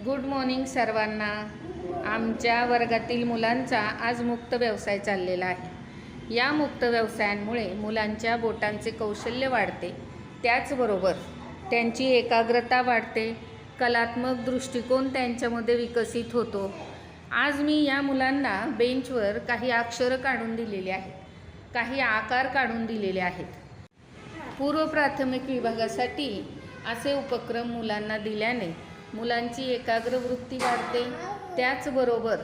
Good morning सर्वांना। आमच्या वर्गातील मुलांचा आज मुक्त व्यवसाय चाललेला आहे। या मुक्त व्यवसायांमुळे मुलांच्या बोटांचे कौशल्य वाढते, त्याचबरोबर त्यांची एकाग्रता वाढते, कलात्मक दृष्टिकोन त्यांच्यामध्ये विकसित होतो। आज मी या मुलांना बेंचवर काही अक्षरं काढून दिलेली आहेत, काही आकार काढून दिलेले आहेत। पूर्व प्राथमिक विभागासाठी असे उपक्रम मुलांना दिल्याने मुलांची एकाग्र वृत्ती वाढते, त्याचबरोबर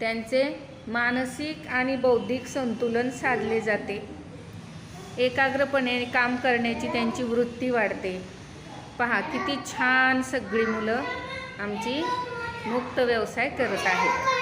त्यांचे मानसिक आणि बौद्धिक संतुलन साधले जाते। एकाग्रपणे काम करण्याची त्यांची वृत्ती वाढते। पहा किती छान सगळी मुलं आमची मुक्त व्यवसाय करत आहेत।